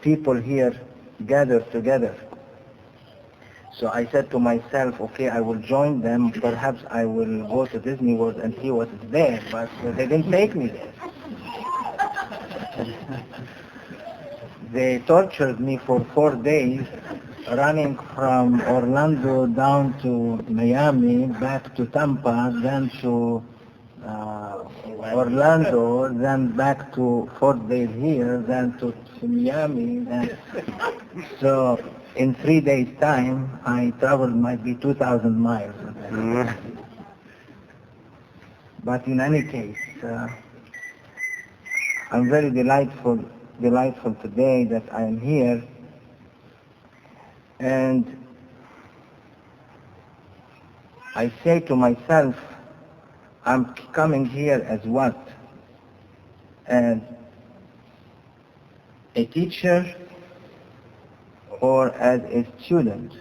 people here gathered together. So I said to myself, okay, I will join them. Perhaps I will go to Disney World and see what is there, but they didn't take me there. They tortured me for 4 days, running from Orlando down to Miami, back to Tampa, then to Orlando, then back to 4 days here, then to Miami. Then. So in 3 days' time, I traveled might be 2,000 miles. But in any case, I'm very delightful today that I am here, and I say to myself, I'm coming here as what? As a teacher or as a student?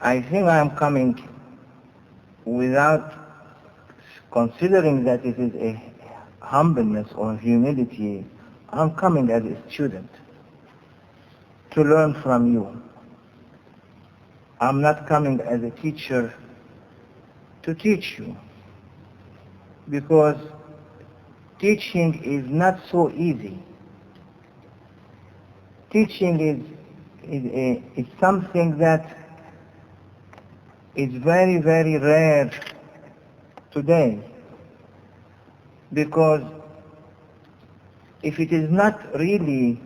I think I'm coming without considering that it is a humbleness or humility. I'm coming as a student to learn from you. I'm not coming as a teacher to teach you, because teaching is not so easy. Teaching is something that is very, very rare today, because if it is not really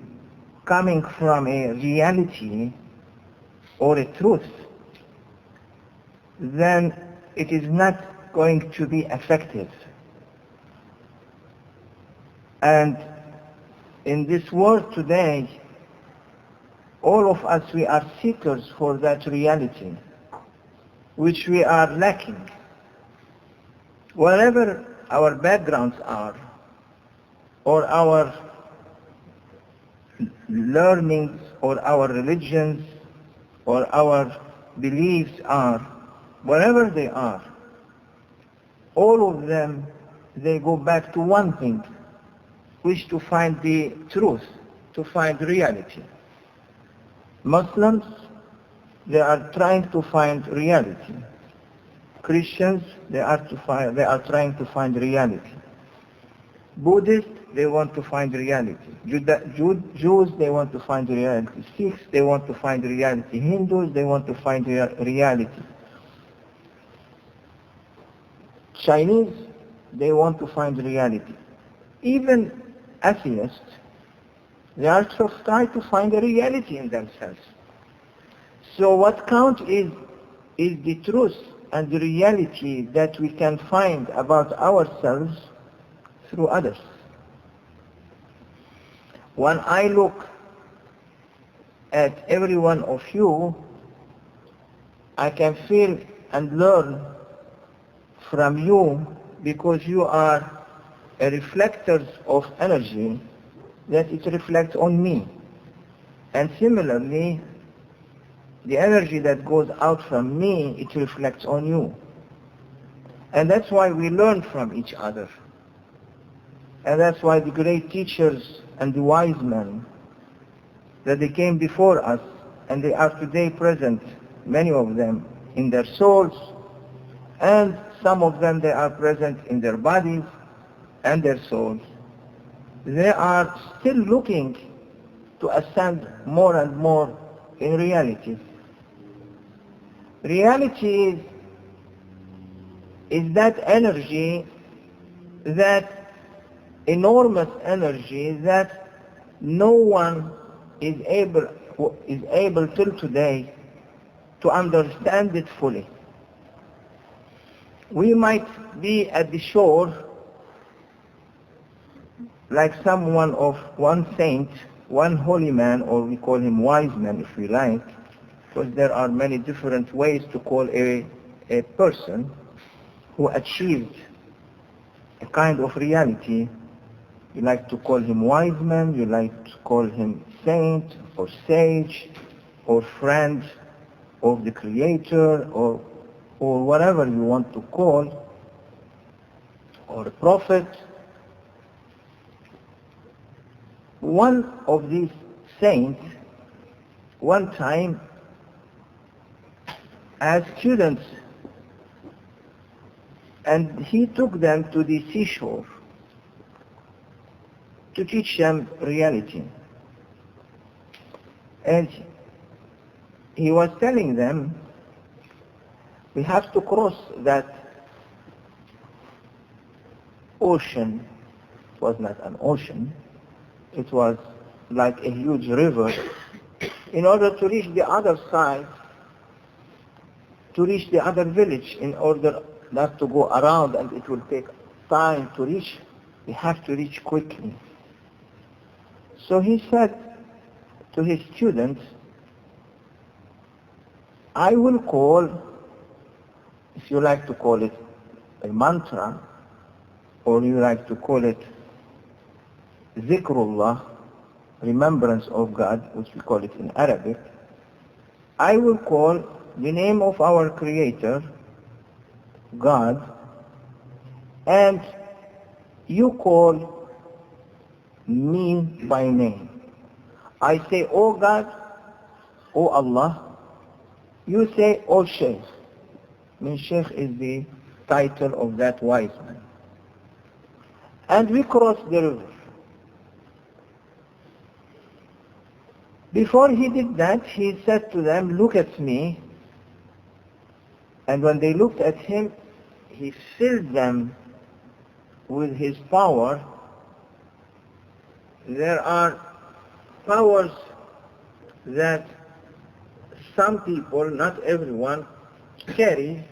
coming from a reality or a truth, then it is not going to be effective. And in this world today, all of us, we are seekers for that reality, which we are lacking. Whatever our backgrounds are, or our learnings, or our religions, or our beliefs are, whatever they are, all of them, they go back to one thing, which to find the truth, to find reality. Muslims, they are trying to find reality. Christians, they are trying to find reality. Buddhists, they want to find reality. Jews, they want to find reality. Sikhs, they want to find reality. Hindus, they want to find reality. Chinese, they want to find reality. Even atheists, they are trying to find a reality in themselves. So what counts is the truth and the reality that we can find about ourselves through others. When I look at every one of you, I can feel and learn from you, because you are a reflectors of energy that it reflects on me. And similarly, the energy that goes out from me, it reflects on you. And that's why we learn from each other. And that's why the great teachers and the wise men, that they came before us, and they are today present, many of them, in their souls, and some of them, they are present in their bodies and their souls. They are still looking to ascend more and more in reality. Reality is that energy, that enormous energy that no one is able till today to understand it fully. We might be at the shore like someone of one saint, one holy man, or we call him wise man if we like, because there are many different ways to call a person who achieved a kind of reality. You like to call him wise man, you like to call him saint or sage or friend of the Creator, or whatever you want to call, or prophet. One of these saints, one time, as students, and he took them to the seashore to teach them reality. And he was telling them, we have to cross that ocean. It was not an ocean, it was like a huge river, in order to reach the other side, to reach the other village, in order not to go around and it will take time to reach. We have to reach quickly. So he said to his students, I will call, if you like to call it a mantra, or you like to call it zikrullah, remembrance of God, which we call it in Arabic, I will call the name of our Creator, God, and you call me by name. I say, O God, O Allah. You say, O Shaykh. Shaykh is the title of that wise man. And we cross the river. Before he did that, he said to them, look at me. And when they looked at him, he filled them with his power. There are powers that some people, not everyone, carry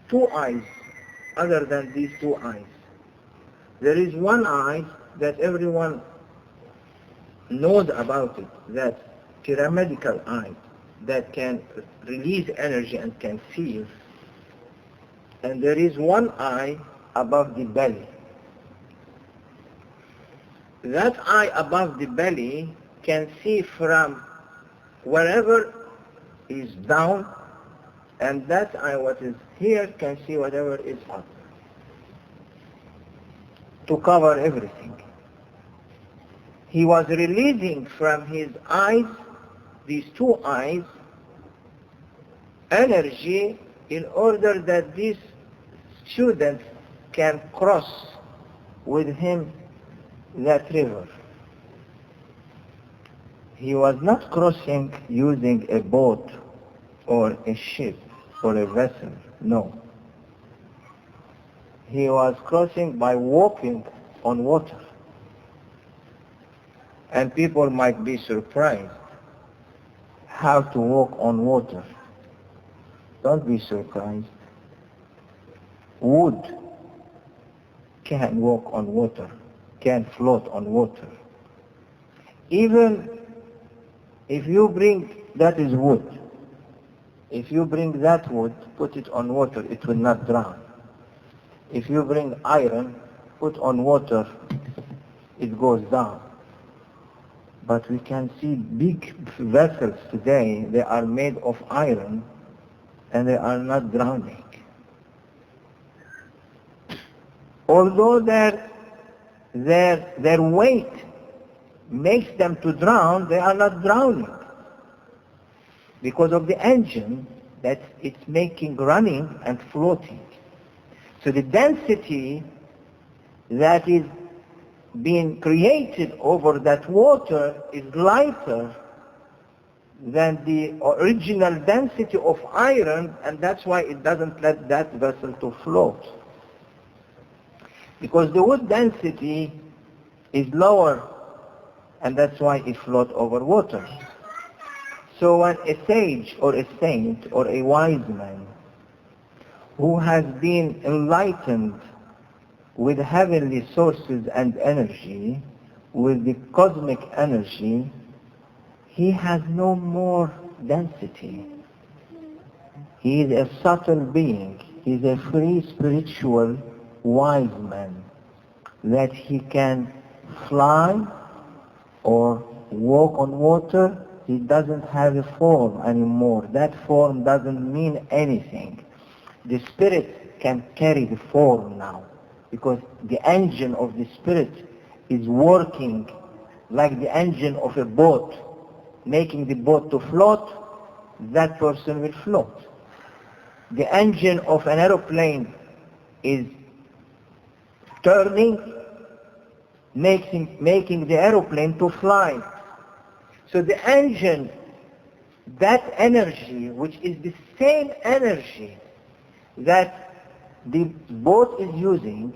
two eyes other than these two eyes. There is one eye that everyone knows about it, that pyramidal eye that can release energy and can feel. And there is one eye above the belly. That eye above the belly can see from wherever is down, and that eye what is here can see whatever is up, to cover everything. He was releasing from his eyes, these two eyes, energy in order that these students can cross with him that river. He was not crossing using a boat or a ship or a vessel, no. He was crossing by walking on water. And people might be surprised how to walk on water. Don't be surprised. Wood can walk on water, can float on water. Even if you bring, that is wood. If you bring that wood, put it on water, it will not drown. If you bring iron, put on water, it goes down. But we can see big vessels today, they are made of iron and they are not drowning. Although their weight makes them to drown, they are not drowning because of the engine that it's making running and floating. So the density that is being created over that water is lighter than the original density of iron, and that's why it doesn't let that vessel to float. Because the wood density is lower, and that's why it floats over water. So when a sage or a saint or a wise man who has been enlightened with heavenly sources and energy, with the cosmic energy, he has no more density. He is a subtle being. He is a free spiritual wise man, that he can fly or walk on water. He doesn't have a form anymore. That form doesn't mean anything. The spirit can carry the form now, because the engine of the spirit is working like the engine of a boat, making the boat to float, that person will float. The engine of an aeroplane is turning, making the aeroplane to fly. So the engine, that energy, which is the same energy that the boat is using,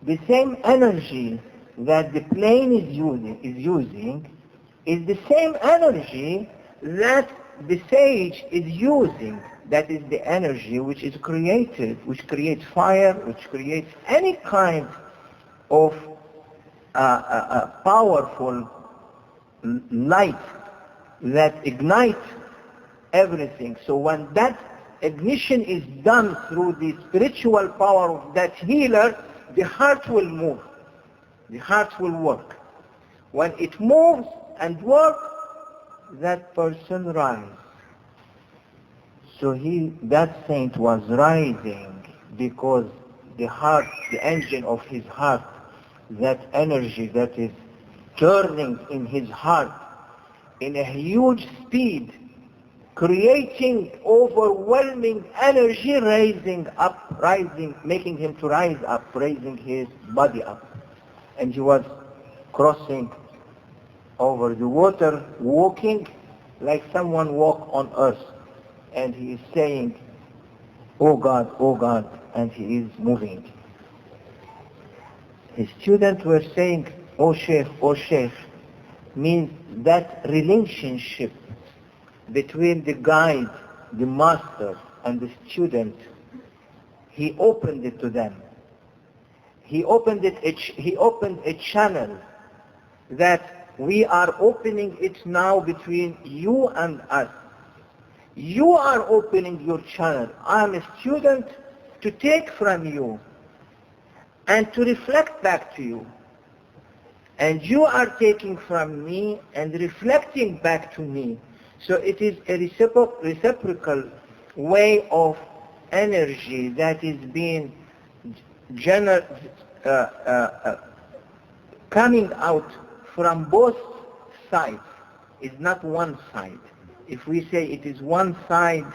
the same energy that the plane is using, is the same energy that the sage is using. That is the energy which is created, which creates fire, which creates any kind of powerful light that ignites everything. So when that ignition is done through the spiritual power of that healer, the heart will move. The heart will work. When it moves and works, that person rises. So that saint was rising because the heart, the engine of his heart, that energy that is turning in his heart in a huge speed, creating overwhelming energy, rising, making him to rise up, raising his body up. And he was crossing over the water, walking like someone walk on earth. And he is saying, oh God, and he is moving. His students were saying, oh Sheikh, means that relationship between the guide, the master, and the student, he opened it to them. He opened a channel that we are opening it now between you and us. You are opening your channel. I am a student to take from you and to reflect back to you. And you are taking from me and reflecting back to me. So it is a reciprocal way of energy that is being coming out from both sides. It's not one side. If we say it is one side,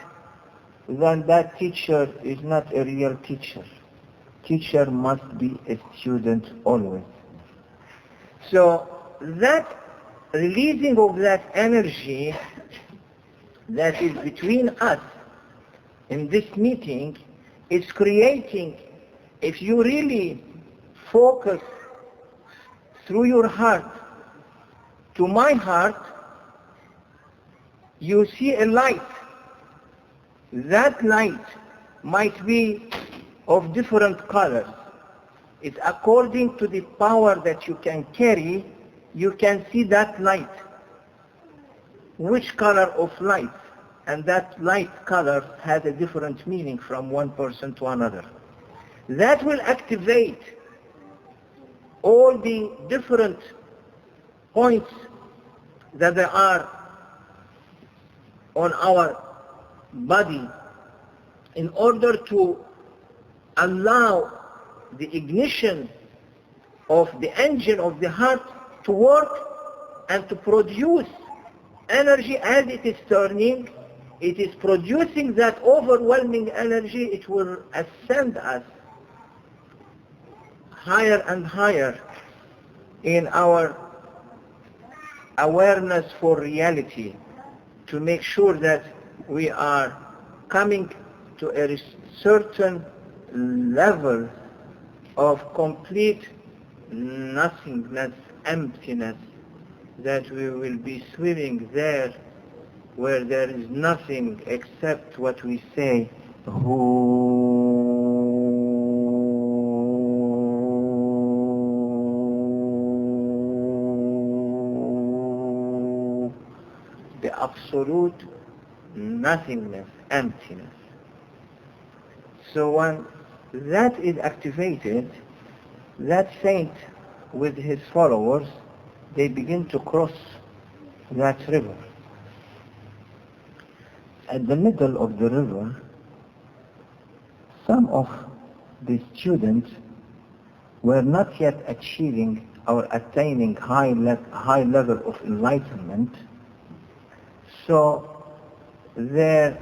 then that teacher is not a real teacher. Teacher must be a student always. So that releasing of that energy that is between us in this meeting is creating, if you really focus through your heart to my heart, you see a light. That light might be of different colors. It's according to the power that you can carry, you can see that light. Which color of light? And that light color has a different meaning from one person to another. That will activate all the different points that there are on our body in order to allow the ignition of the engine of the heart to work and to produce energy. As it is turning, it is producing that overwhelming energy. It will ascend us higher and higher in our awareness for reality, to make sure that we are coming to a certain level of complete nothingness, emptiness, that we will be swimming there where there is nothing except what we say, the absolute nothingness, emptiness. So when that is activated, that saint with his followers, they begin to cross that river. At the middle of the river, some of the students were not yet achieving or attaining high level of enlightenment, so their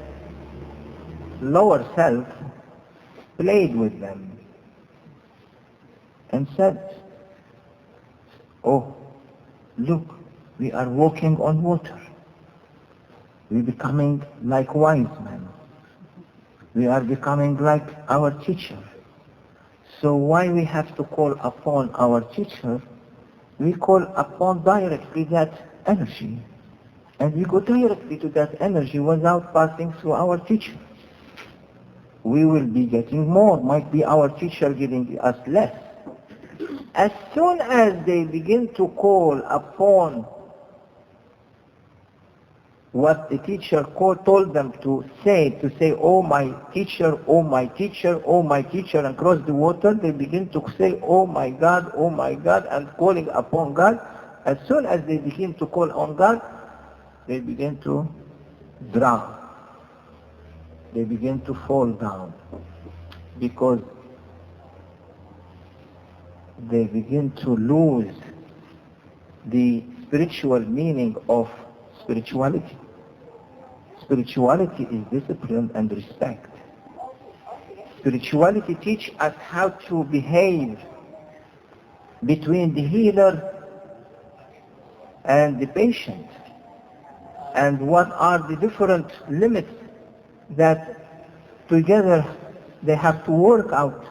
lower self played with them and said, oh, look, we are walking on water. We're becoming like wise men. We are becoming like our teacher. So why we have to call upon our teacher? We call upon directly that energy. And we go directly to that energy without passing through our teacher. We will be getting more. Might be our teacher giving us less. As soon as they begin to call upon what the teacher told them to say, oh my teacher, oh my teacher, oh my teacher, and cross the water, they begin to say, oh my God, and calling upon God. As soon as they begin to call on God, they begin to drown. They begin to fall down because they begin to lose the spiritual meaning of spirituality. Spirituality is discipline and respect. Spirituality teaches us how to behave between the healer and the patient, and what are the different limits that together they have to work out,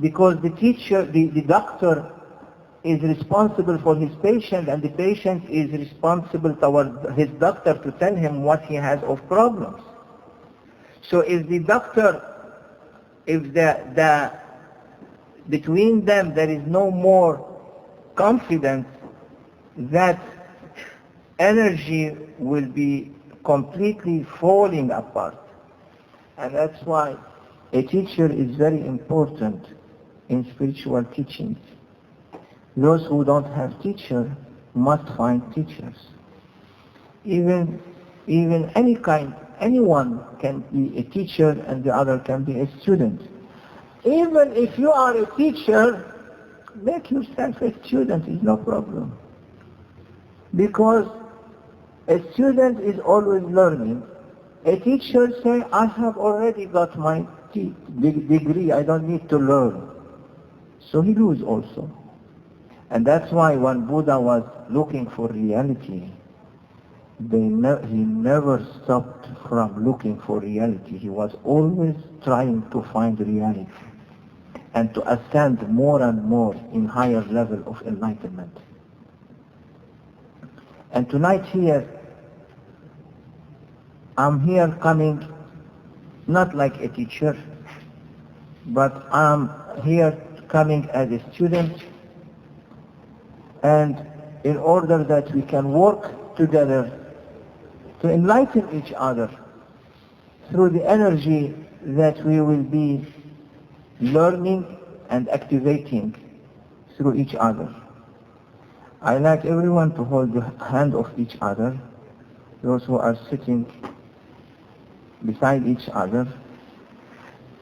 because the teacher, the doctor is responsible for his patient, and the patient is responsible toward his doctor to tell him what he has of problems. So if the doctor, if the between them there is no more confidence, that energy will be completely falling apart. And that's why a teacher is very important in spiritual teachings. Those who don't have teachers must find teachers. Even anyone can be a teacher and the other can be a student. Even if you are a teacher, make yourself a student, is no problem. Because a student is always learning. A teacher says, I have already got my degree, I don't need to learn. So he loses also. And that's why when Buddha was looking for reality, he never stopped from looking for reality. He was always trying to find reality and to ascend more and more in higher level of enlightenment. And tonight here, I'm here coming not like a teacher, but I'm here coming as a student, and in order that we can work together to enlighten each other through the energy that we will be learning and activating through each other. I like everyone to hold the hand of each other, those who are sitting beside each other,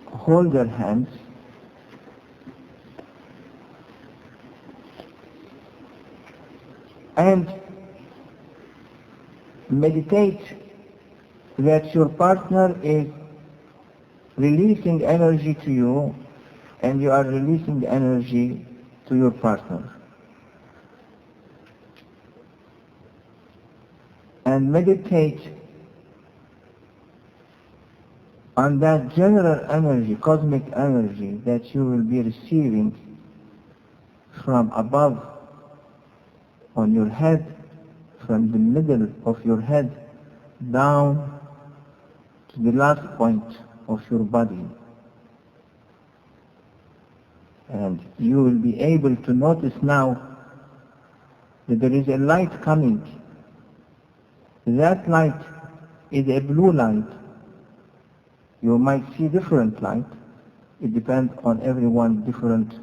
hold their hands, and meditate that your partner is releasing energy to you and you are releasing energy to your partner. And meditate on that general energy, cosmic energy that you will be receiving from above on your head, from the middle of your head down to the last point of your body. And you will be able to notice now that there is a light coming. That light is a blue light. You might see different light. It depends on everyone different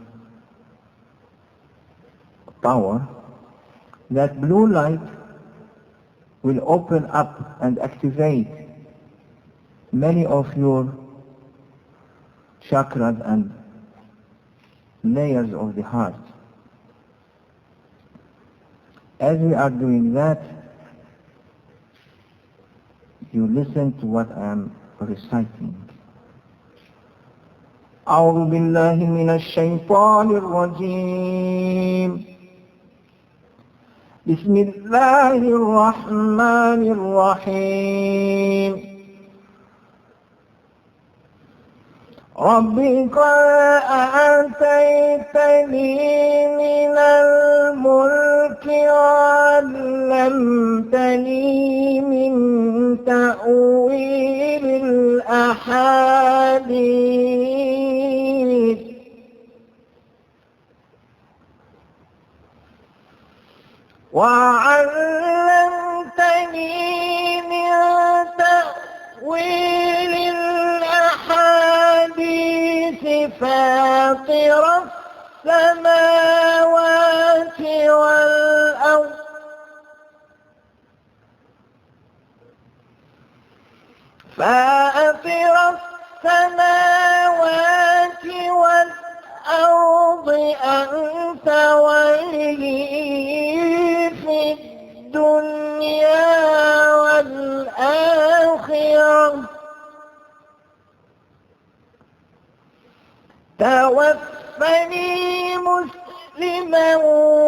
power. That blue light will open up and activate many of your chakras and layers of the heart. As we are doing that, you listen to what I am reciting. أعوذ بالله من الشيطان الرجيم. بسم الله الرحمن الرحيم. ربي قد آتيتني من الملك وعلمتني من تأويل الأحاديث وعلمتني من تأويل الأحاديث فاطر السماوات والأرض فاطر السماوات والأرض أنت ولي في الدنيا والآخرة توفني مسلما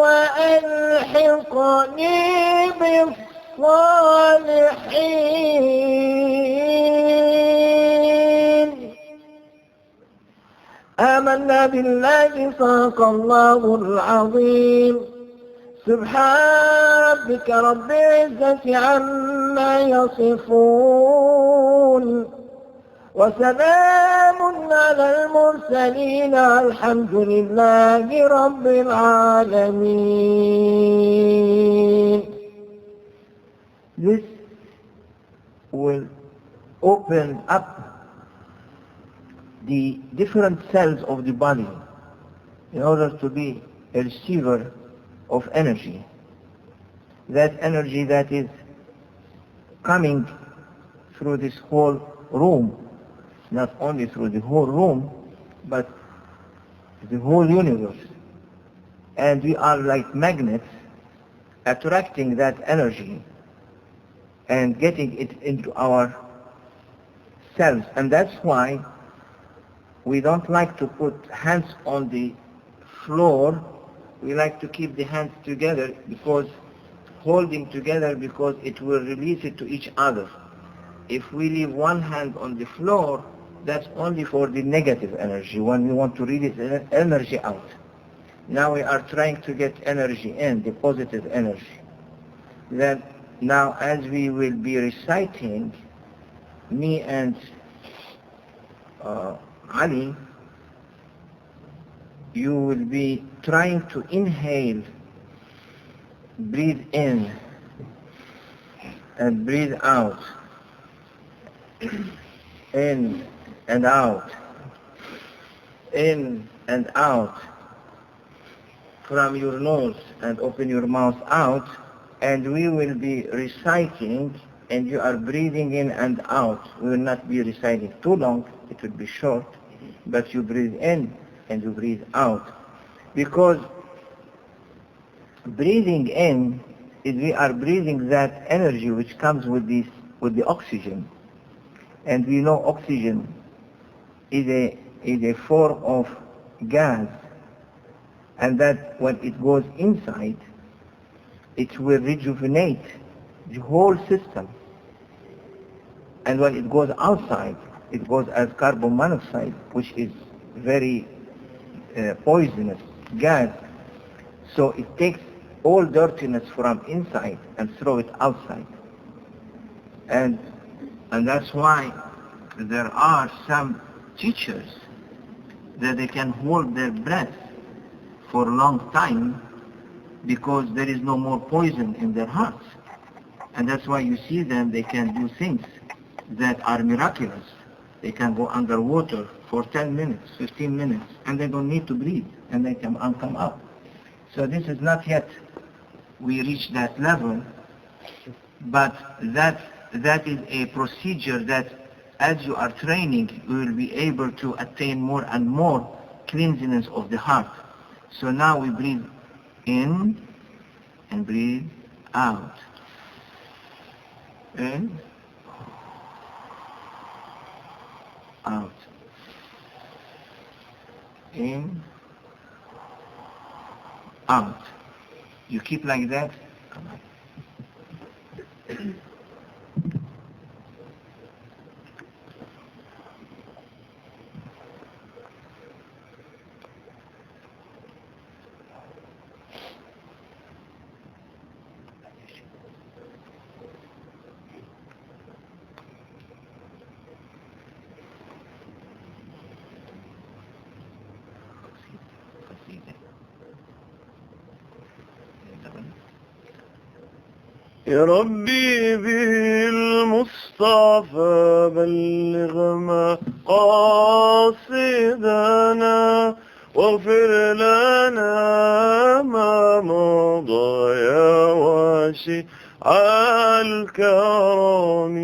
وألحقني بالصالحين. آمنا بالله صدق الله العظيم. سبحان ربك رب العزة عما يصفون وسلام على المرسلين الحمد لله رب العالمين. This will open up the different cells of the body in order to be a receiver of energy. That energy that is coming through this whole room, not only through the whole room, but the whole universe. And we are like magnets attracting that energy and getting it into our cells. And that's why we don't like to put hands on the floor. We like to keep the hands together, because holding together, because it will release it to each other. If we leave one hand on the floor, that's only for the negative energy, when we want to release energy out. Now we are trying to get energy in, the positive energy. Then now, as we will be reciting, me and Ali, you will be trying to inhale, breathe in, and breathe out. In and out. In and out. From your nose, and open your mouth out. And we will be reciting, and you are breathing in and out. We will not be reciting too long, it will be short, but you breathe in and you breathe out. Because breathing in is we are breathing that energy which comes with the oxygen. And we know oxygen is a form of gas, and that when it goes inside, it will rejuvenate the whole system. And when it goes outside, it goes as carbon monoxide, which is very poisonous gas. So it takes all dirtiness from inside and throw it outside. And that's why there are some teachers that they can hold their breath for a long time, because there is no more poison in their hearts. And that's why you see them, they can do things that are miraculous. They can go underwater for 10 minutes, 15 minutes, and they don't need to breathe, and they can come up. So this is not yet we reach that level, but that is a procedure that as you are training, you will be able to attain more and more cleanliness of the heart. So now we breathe in and breathe out. In, out. In, out. You keep like that. يا ربي بالمصطفى بلغ مقاصدنا واغفر لنا ما مضى يا واشع الكرم.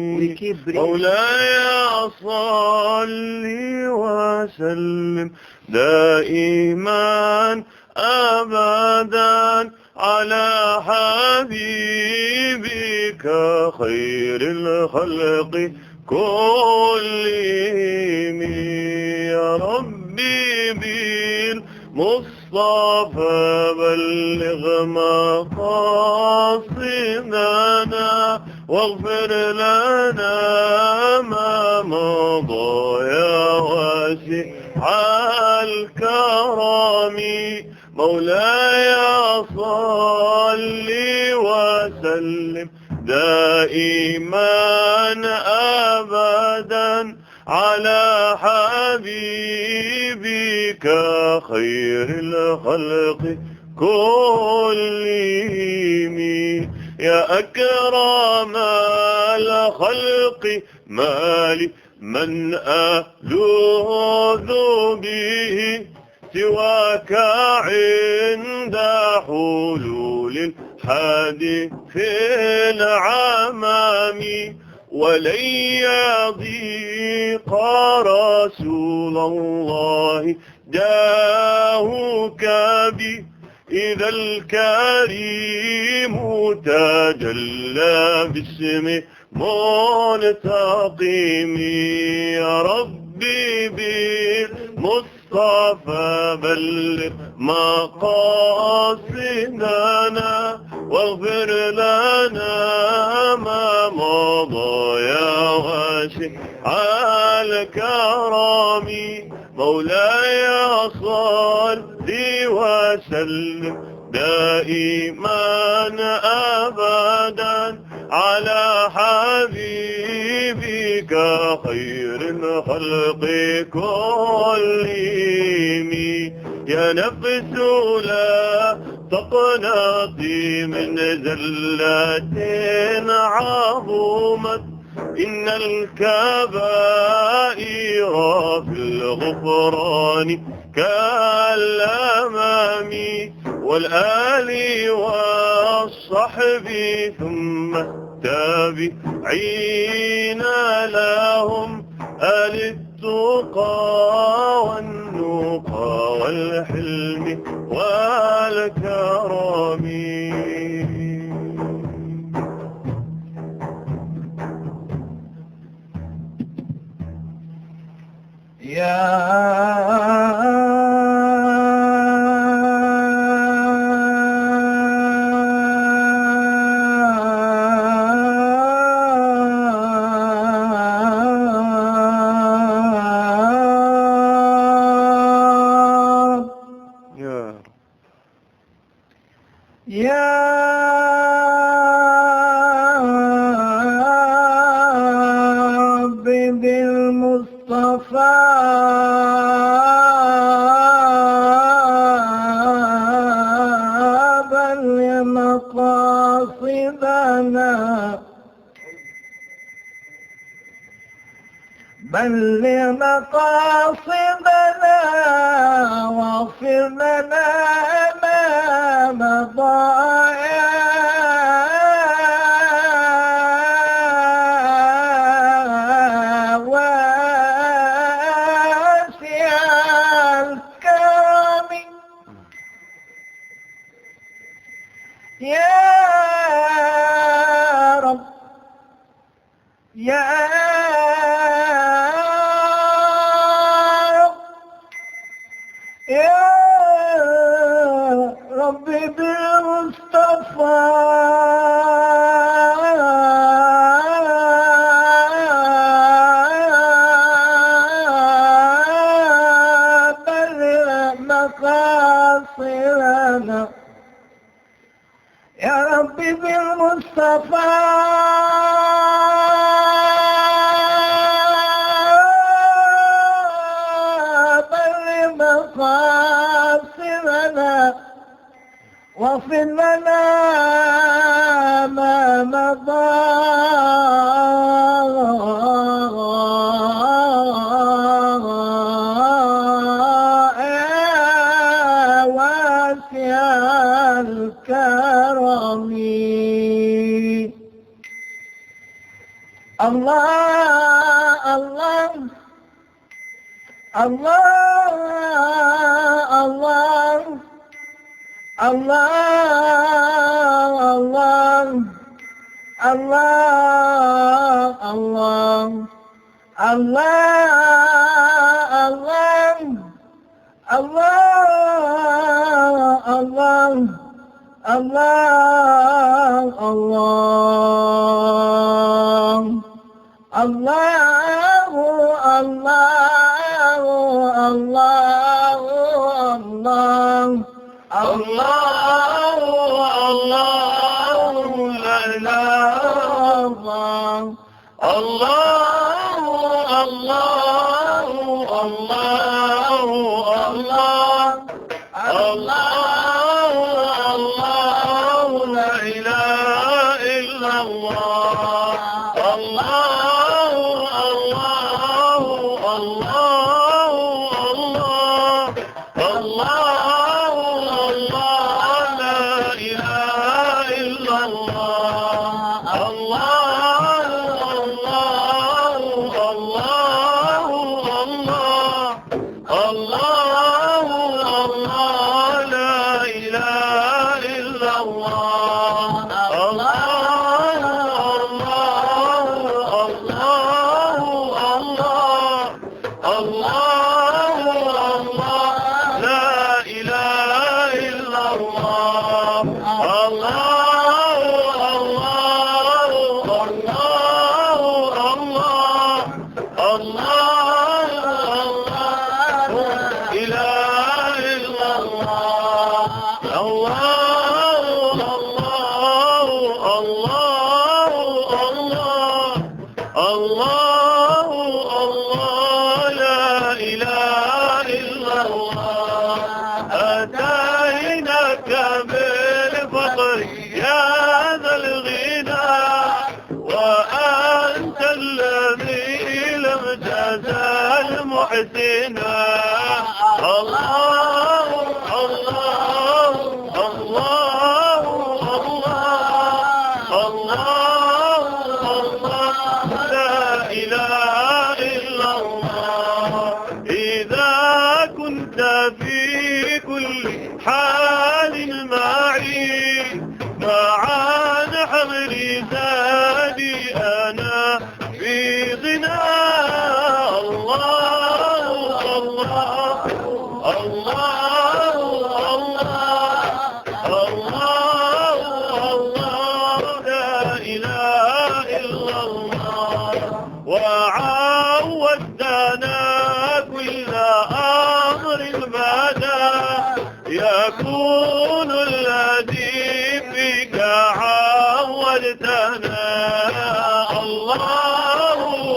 مولاي صل وسلم دائما أبدا على حبيبك خير الخلق كلهم. يا ربي بالمصطفى بلغ مقاصدنا واغفر لنا ما مضى يا واسع الكرم. مولاي صل وسلم دائما أبدا على حبيبك خير الخلق كلهم. يا أكرم الخلق مالي من ألوذ به سواك عند حلول الحادث في العمام. ولن يضيق رسول الله جاهك بي إذا الكريم تجلى باسم منتقم. يا ربي بالمصطفى بلغ مقاصدنا واغفر لنا ما مضى يا واسع الكرم. مولاي صل وسلم دائما أبدا على حبيبك خير الخلق كلهم. يا نفس لا تقنطي من زلة عظمت إن الكبائر في الغفران كالأمام. والآل والصحب ثم التابعين لهم آل التقى والنقى والحلم والكرم. بلغ مقاصدنا واغفر لنا ما مضى واسع الكرم. يا يا ربي بالمصطفى بلغ مقاصدنا يا ربي بالمصطفى بلغ مقاصدنا واغفر لنا ما مضى يا واسع الكرم الله الله الله الله الله الله الله الله الله الله الله الله الله الله الله الله الله لا إله الله الله الله الله الله الله لا إله إلا الله الله الله الله الله الله الله لا إله إلا الله الله الله الله الله الله لا إله إلا الله الله الله الله الله الله لا إله إلا الله الله الله الله الله الله إله إلا الله الله الله الله الله الله لا إله إلا الله أتيناك بالفقر يا ذا الغنى وأنت الذي لم تزل محسنا الله الله الله الله الله لا إله إلا الله إذا كنت في كل حال معي مع حمل زادي أنا في غنى الله الله الله الله الله لا إله إلا الله وعودنا كل أمر مدى يكون الذي فيك عودتنا الله الله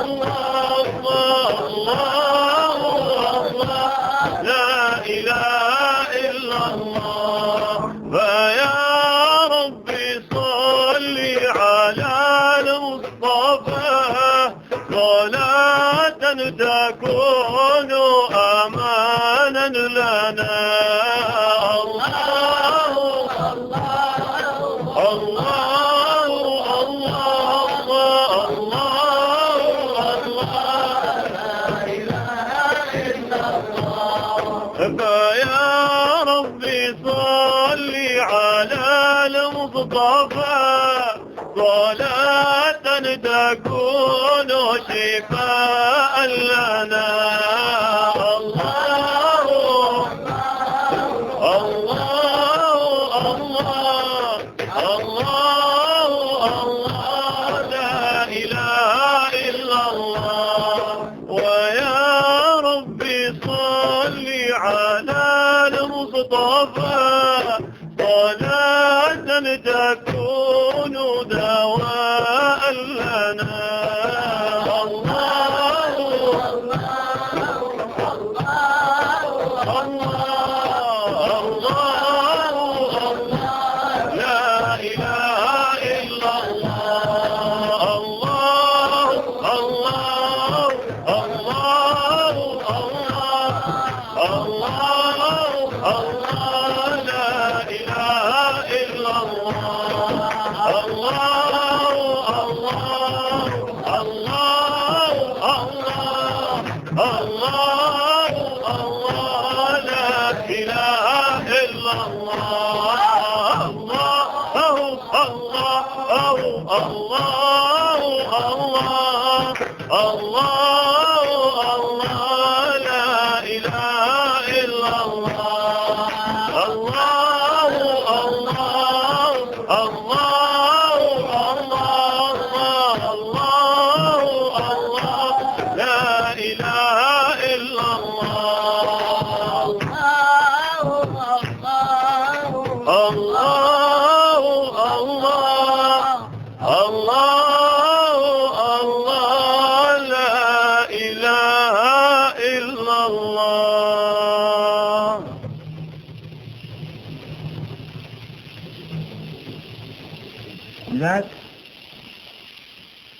الله الله لا إله إلا الله فيا ربي صل على المصطفى صلاة تكون أمانا لنا الله الله الله فيا ربي صل على المصطفى صلاة تكون شفاء لنا. الله الله الله الله الله لا إله إلا الله. ويا ربي صل على المصطفى صلاة تكون دواء لنا. الله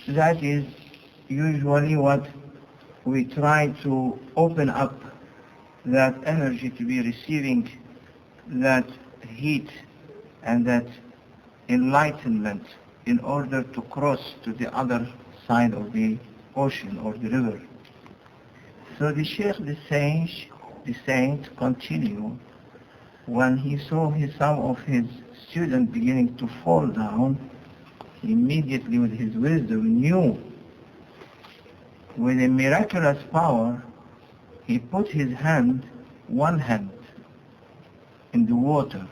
That is usually what we try to open up, that energy to be receiving that heat and that enlightenment in order to cross to the other side of the ocean or the river. So the Sheikh, the saint continue, when he saw some of his students beginning to fall down, immediately with his wisdom knew, with a miraculous power, he put his hand, one hand, in the water,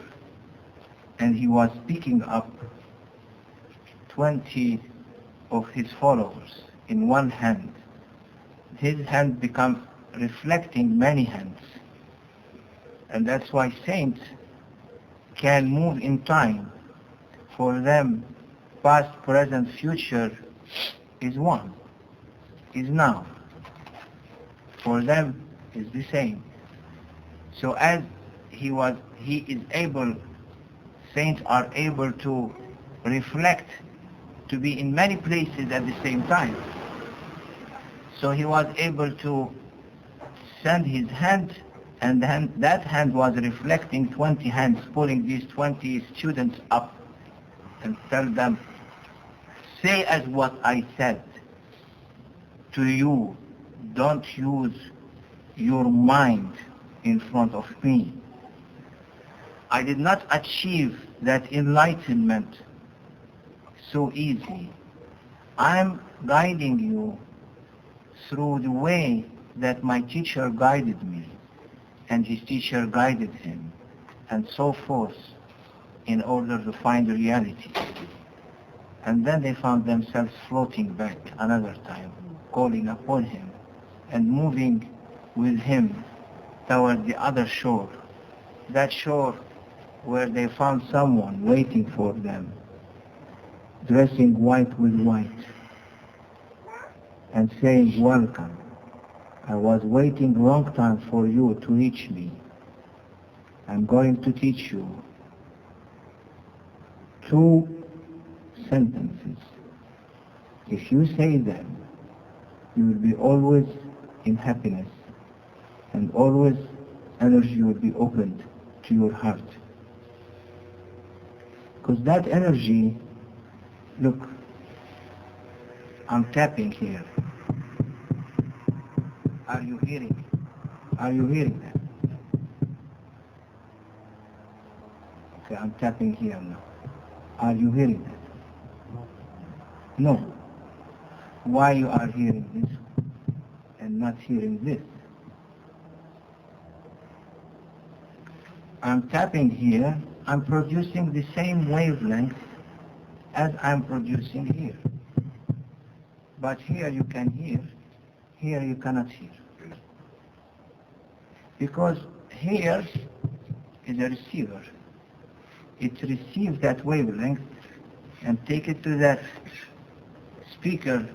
and he was picking up 20 of his followers in one hand. His hand becomes reflecting many hands. And that's why saints can move in time. For them, past, present, future is one, is now. For them is the same. So as he is able, saints are able to reflect, to be in many places at the same time. So he was able to send his hand, and that hand was reflecting 20 hands, pulling these 20 students up and tell them, say as what I said to you, don't use your mind in front of me. I did not achieve that enlightenment so easy. I'm guiding you through the way that my teacher guided me, and his teacher guided him, and so forth, in order to find reality. And then they found themselves floating back another time, calling upon him, and moving with him toward the other shore, that shore where they found someone waiting for them, dressing white with white, and saying, welcome. I was waiting a long time for you to reach me. I'm going to teach you 2 sentences. If you say them, you will be always in happiness, and always energy will be opened to your heart. Because that energy, look, I'm tapping here. Are you hearing it? Are you hearing that? Okay, I'm tapping here now. Are you hearing that? No. Why you are hearing this and not hearing this? I'm tapping here, I'm producing the same wavelength as I'm producing here. But here you can hear, here you cannot hear. Because here is a receiver. It receives that wavelength and take it to that speaker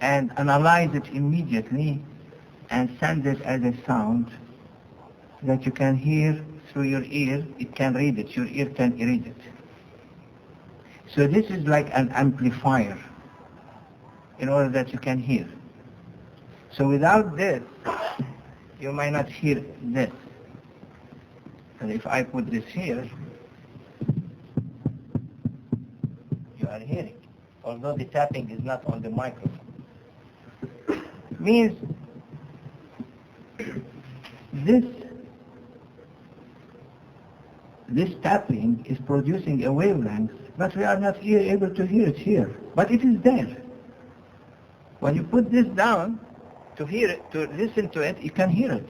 and analyze it immediately and send it as a sound that you can hear through your ear. It can read it. Your ear can read it. So this is like an amplifier in order that you can hear. So without this, you might not hear this. And if I put this here, you are hearing, although the tapping is not on the microphone. Means this tapping is producing a wavelength, but we are not able to hear it here. But it is there. When you put this down to hear it, to listen to it, you can hear it.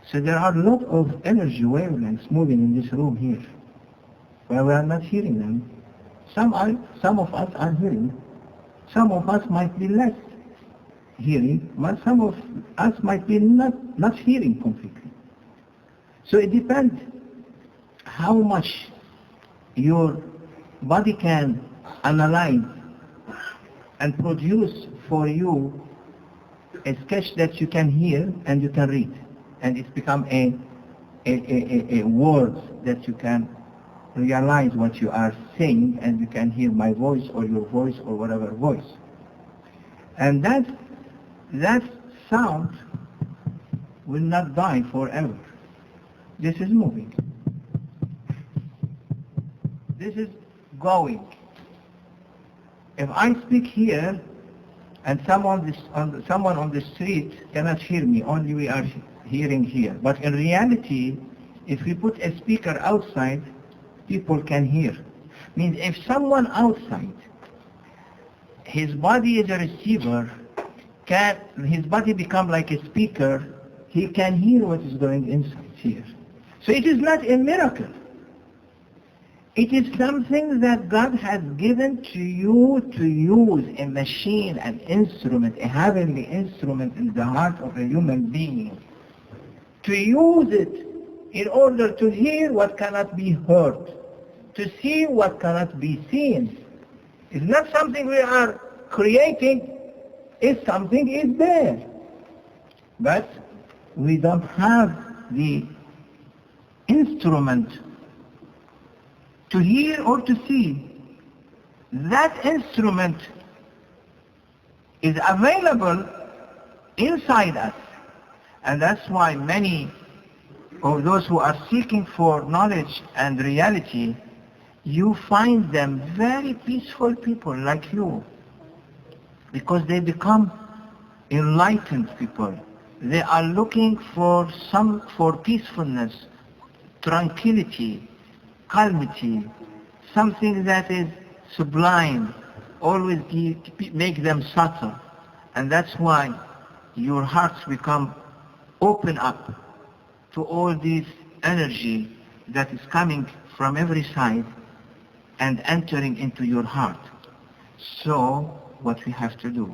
So there are a lot of energy wavelengths moving in this room here, where we are not hearing them. Some of us are hearing. Some of us might be less hearing, but some of us might be not hearing completely. So it depends how much your body can analyze and produce for you a sketch that you can hear and you can read. And it's become a word that you can realize what you are saying, and you can hear my voice or your voice or whatever voice. And that sound will not die forever. This is moving. This is going. If I speak here and someone on the street cannot hear me, only we are hearing here. But in reality, if we put a speaker outside, people can hear. Means if someone outside, his body is a receiver, his body become like a speaker, he can hear what is going inside here. So it is not a miracle. It is something that God has given to you to use, a machine, an instrument, a heavenly instrument in the heart of a human being. To use it in order to hear what cannot be heard, to see what cannot be seen. It's not something we are creating, it's something is there. But we don't have the instrument to hear or to see. That instrument is available inside us. And that's why many of those who are seeking for knowledge and reality, you find them very peaceful people like you, because they become enlightened people. They are looking for peacefulness, tranquility, calmity, something that is sublime, always make them subtle. And that's why your hearts become open up to all this energy that is coming from every side and entering into your heart. So what we have to do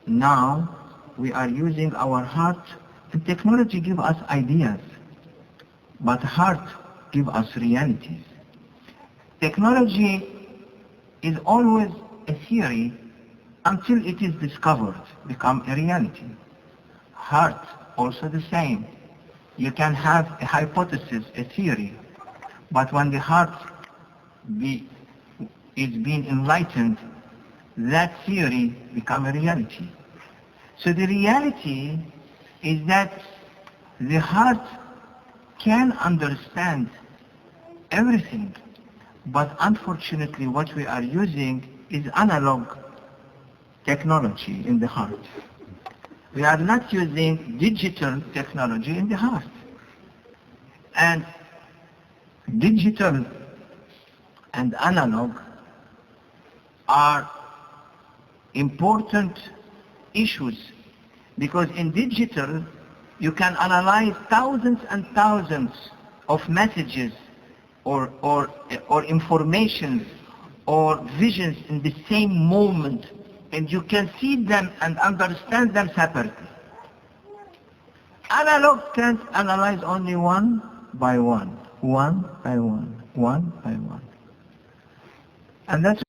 now, we are using our heart, and technology gives us ideas, but heart gives us realities. Technology is always a theory until it is discovered, become a reality. Heart, also the same. You can have a hypothesis, a theory, but when the heart is being enlightened, that theory becomes a reality. So the reality is that the heart can understand everything, but unfortunately what we are using is analog technology in the heart. We are not using digital technology in the heart. And digital and analog are important issues, because in digital you can analyze thousands and thousands of messages or information or visions in the same moment, and you can see them and understand them separately. Analog can analyze only one by one. And that's